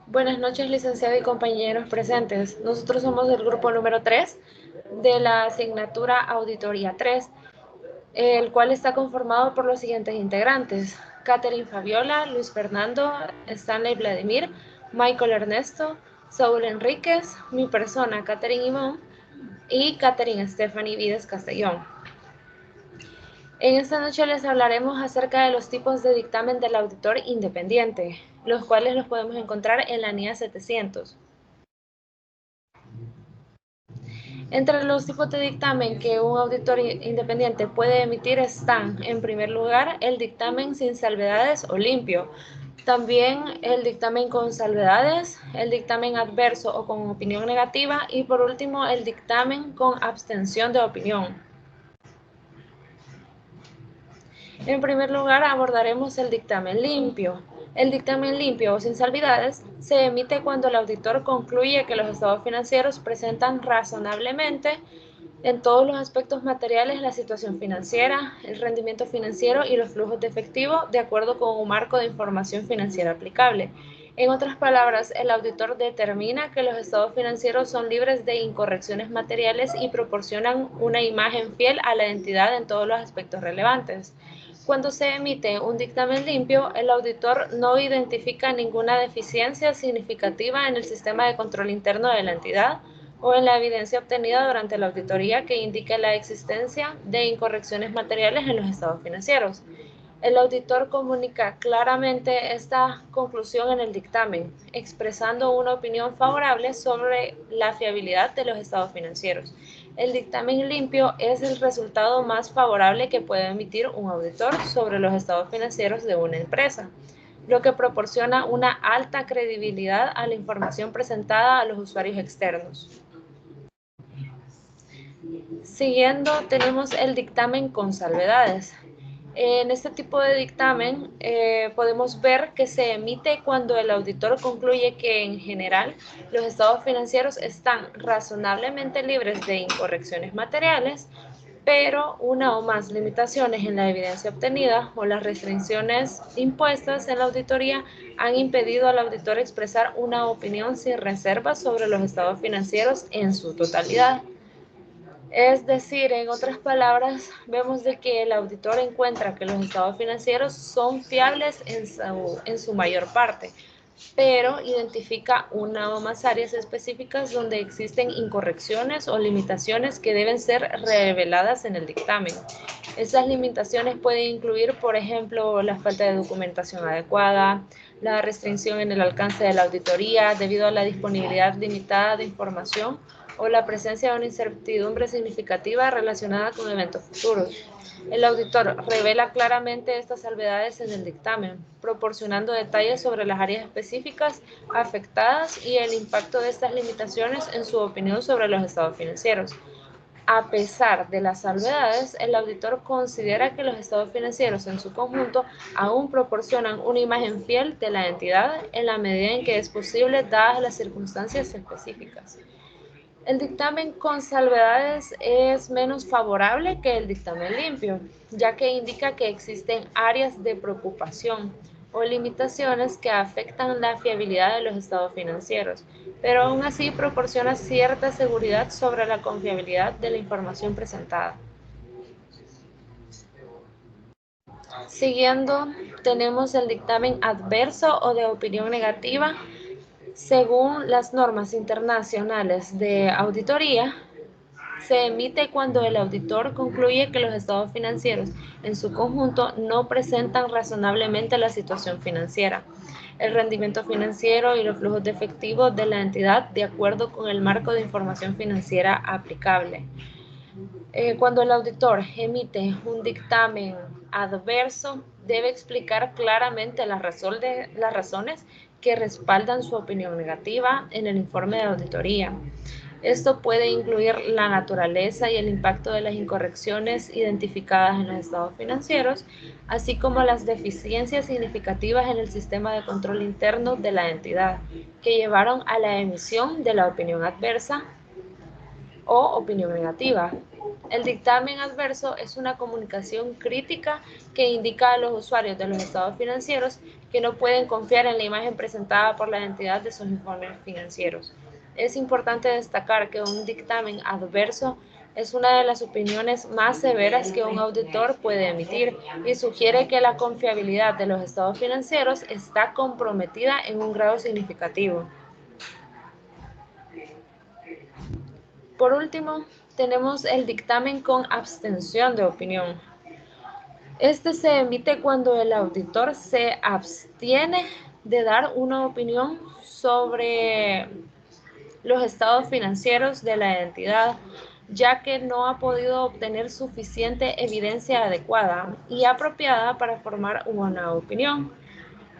Buenas noches, licenciado y compañeros presentes. Nosotros somos del grupo número 3 de la asignatura Auditoría 3, el cual está conformado por los siguientes integrantes: Catherine Fabiola, Luis Fernando, Stanley Vladimir, Michael Ernesto, Saúl Enríquez, mi persona, Catherine Ivonne, y Catherine Stephanie Vides Castellón. En esta noche les hablaremos acerca de los tipos de dictamen del auditor independiente, los cuales los podemos encontrar en la NIA 700. Entre los tipos de dictamen que un auditor independiente puede emitir están, en primer lugar, el dictamen sin salvedades o limpio, también el dictamen con salvedades, el dictamen adverso o con opinión negativa y por último el dictamen con abstención de opinión. En primer lugar, abordaremos el dictamen limpio. El dictamen limpio o sin salvedades se emite cuando el auditor concluye que los estados financieros presentan razonablemente en todos los aspectos materiales la situación financiera, el rendimiento financiero y los flujos de efectivo de acuerdo con un marco de información financiera aplicable. En otras palabras, el auditor determina que los estados financieros son libres de incorrecciones materiales y proporcionan una imagen fiel a la entidad en todos los aspectos relevantes. Cuando se emite un dictamen limpio, el auditor no identifica ninguna deficiencia significativa en el sistema de control interno de la entidad o en la evidencia obtenida durante la auditoría que indique la existencia de incorrecciones materiales en los estados financieros. El auditor comunica claramente esta conclusión en el dictamen, expresando una opinión favorable sobre la fiabilidad de los estados financieros. El dictamen limpio es el resultado más favorable que puede emitir un auditor sobre los estados financieros de una empresa, lo que proporciona una alta credibilidad a la información presentada a los usuarios externos. Siguiendo, tenemos el dictamen con salvedades. En este tipo de dictamen podemos ver que se emite cuando el auditor concluye que en general los estados financieros están razonablemente libres de incorrecciones materiales, pero una o más limitaciones en la evidencia obtenida o las restricciones impuestas en la auditoría han impedido al auditor expresar una opinión sin reservas sobre los estados financieros en su totalidad. Es decir, en otras palabras, vemos de que el auditor encuentra que los estados financieros son fiables en su mayor parte, pero identifica una o más áreas específicas donde existen incorrecciones o limitaciones que deben ser reveladas en el dictamen. Esas limitaciones pueden incluir, por ejemplo, la falta de documentación adecuada, la restricción en el alcance de la auditoría debido a la disponibilidad limitada de información o la presencia de una incertidumbre significativa relacionada con eventos futuros. El auditor revela claramente estas salvedades en el dictamen, proporcionando detalles sobre las áreas específicas afectadas y el impacto de estas limitaciones en su opinión sobre los estados financieros. A pesar de las salvedades, el auditor considera que los estados financieros en su conjunto aún proporcionan una imagen fiel de la entidad en la medida en que es posible dadas las circunstancias específicas. El dictamen con salvedades es menos favorable que el dictamen limpio, ya que indica que existen áreas de preocupación o limitaciones que afectan la fiabilidad de los estados financieros, pero aún así proporciona cierta seguridad sobre la confiabilidad de la información presentada. Siguiendo, tenemos el dictamen adverso o de opinión negativa. Según las normas internacionales de auditoría, se emite cuando el auditor concluye que los estados financieros en su conjunto no presentan razonablemente la situación financiera, el rendimiento financiero y los flujos de efectivo de la entidad de acuerdo con el marco de información financiera aplicable. Cuando el auditor emite un dictamen adverso, debe explicar claramente las razones que respaldan su opinión negativa en el informe de auditoría. Esto puede incluir la naturaleza y el impacto de las incorrecciones identificadas en los estados financieros, así como las deficiencias significativas en el sistema de control interno de la entidad, que llevaron a la emisión de la opinión adversa o opinión negativa. El dictamen adverso es una comunicación crítica que indica a los usuarios de los estados financieros que no pueden confiar en la imagen presentada por la entidad de sus informes financieros. Es importante destacar que un dictamen adverso es una de las opiniones más severas que un auditor puede emitir y sugiere que la confiabilidad de los estados financieros está comprometida en un grado significativo. Por último, tenemos el dictamen con abstención de opinión. Este se emite cuando el auditor se abstiene de dar una opinión sobre los estados financieros de la entidad, ya que no ha podido obtener suficiente evidencia adecuada y apropiada para formar una opinión.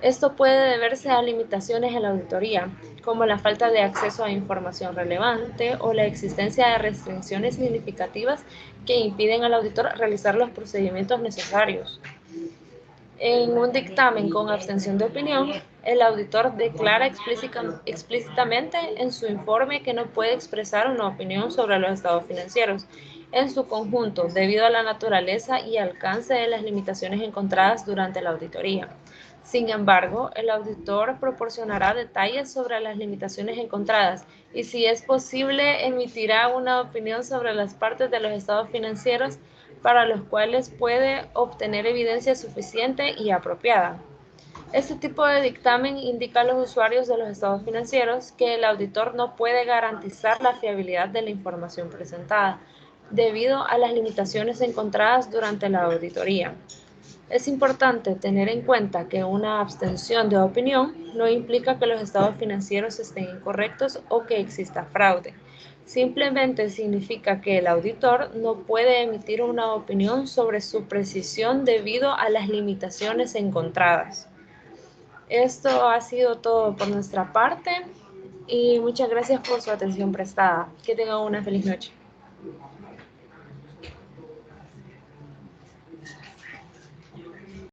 Esto puede deberse a limitaciones en la auditoría, como la falta de acceso a información relevante o la existencia de restricciones significativas que impiden al auditor realizar los procedimientos necesarios. En un dictamen con abstención de opinión, el auditor declara explícitamente en su informe que no puede expresar una opinión sobre los estados financieros en su conjunto debido a la naturaleza y alcance de las limitaciones encontradas durante la auditoría. Sin embargo, el auditor proporcionará detalles sobre las limitaciones encontradas y, si es posible, emitirá una opinión sobre las partes de los estados financieros para los cuales puede obtener evidencia suficiente y apropiada. Este tipo de dictamen indica a los usuarios de los estados financieros que el auditor no puede garantizar la fiabilidad de la información presentada, debido a las limitaciones encontradas durante la auditoría. Es importante tener en cuenta que una abstención de opinión no implica que los estados financieros estén incorrectos o que exista fraude. Simplemente significa que el auditor no puede emitir una opinión sobre su precisión debido a las limitaciones encontradas. Esto ha sido todo por nuestra parte y muchas gracias por su atención prestada. Que tengan una feliz noche.